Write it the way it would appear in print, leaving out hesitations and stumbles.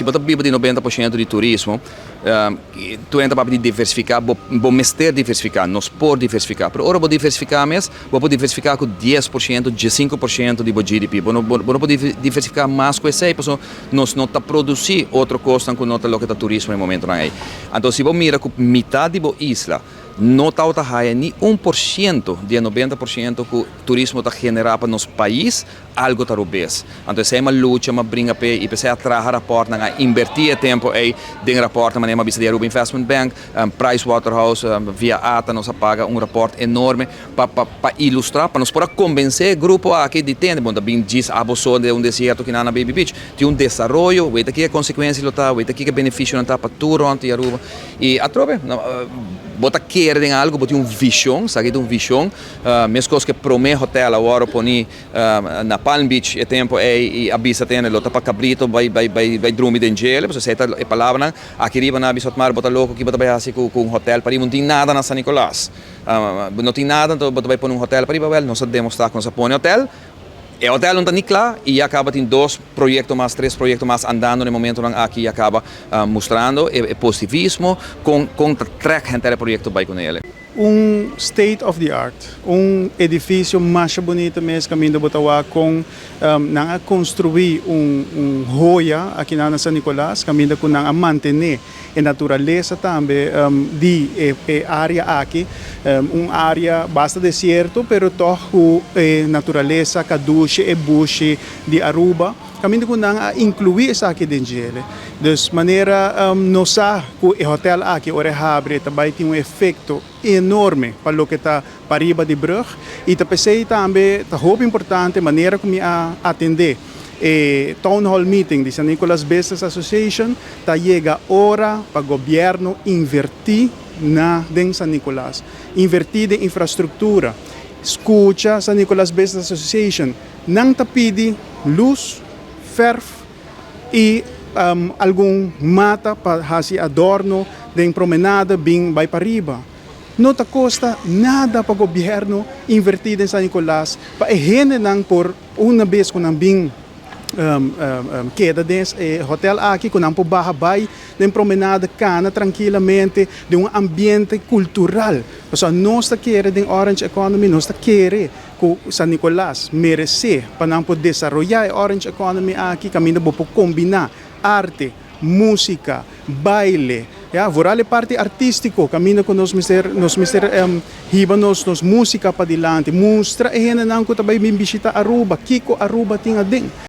Se você vive de 90% de turismo, tu entra para diversificar, vou mestre diversificar, nós por diversificar. Pero agora vou diversificar mesmo, vou diversificar com 10%, 15% de GDP. Vou não diversificar mais com isso aí, porque nós não está produzir outro custo que não está turismo no momento aí. Então, se você mira com metade da isla, não está nem 1% de 90% que o turismo está generando para nosso país, algo está rubês. Então, se é uma luta, uma brinca pé e precisa trazer rapport, invertir tempo aí, den rapport, mas é bisa de Aruba Investment Bank, Pricewaterhouse, via ATA, nos paga rapport enorme para ilustrar, para nos poder convencer o grupo aqui de ter, bom, também diz a bolsa de deserto que na Baby Beach, tem desenvolvimento, veja que a consequência lo tá, veja que benefício não tá para tudo onde Aruba. E a trobe, bota querer em algo, bota visão, sabe, visão, mesmo coisa que promete hotel agora poni na Palm Beach, é tempo e avisa tem, lo tá para cabrito, vai dormir dentro gelo, você sai a palavra, aqui riba na bisot mar, bota louco, que bota vai assim com hotel, para não tem nada na San Nicolás, não tem nada, então bota vai pôr hotel para ir, não se demonstrar que não se põe hotel. O hotel não está nem claro e acaba tem 2 projetos mais, 3 projetos mais andando no momento aqui acaba mostrando o positivismo com track gente projeto vai com ele. State of the art, edifício mais bonito mesmo caminho de Botawa com nang construir joia aqui na San Nicolás, caminho com nang manter a natureza também de área aqui, área basta deserto, pero toh natureza caduche e bush de Aruba. Caminho com nang incluir essa aqui dentro dele. De maneira nossa o hotel aqui ora abre também tem efeito enorme para o que está para riba de brug e também também tá muito importante maneira como atender town hall meeting de San Nicolas Business Association tá chega hora para o governo invertir na den San Nicolas, invertir em infraestrutura. Escuta San Nicolas Business Association, não tá pedi luz, verf e algum mata para fazer adorno de promenada bem vai para riba. Não te custa nada para o governo invertir em San Nicolás para generar por uma vez com bem queda desse hotel aqui com ampo bahay de promenada cana tranquilamente de ambiente cultural. Porque nós queremos de Orange Economy, nós queremos que San Nicolás merece para poder desenvolver a Orange Economy aqui, caminho para combinar arte, música, baile, vorale parte artístico, caminho com nos hiba nos música para dilante, mostra e hena nang ko tabay bisita Aruba, Kiko Aruba tinga ding.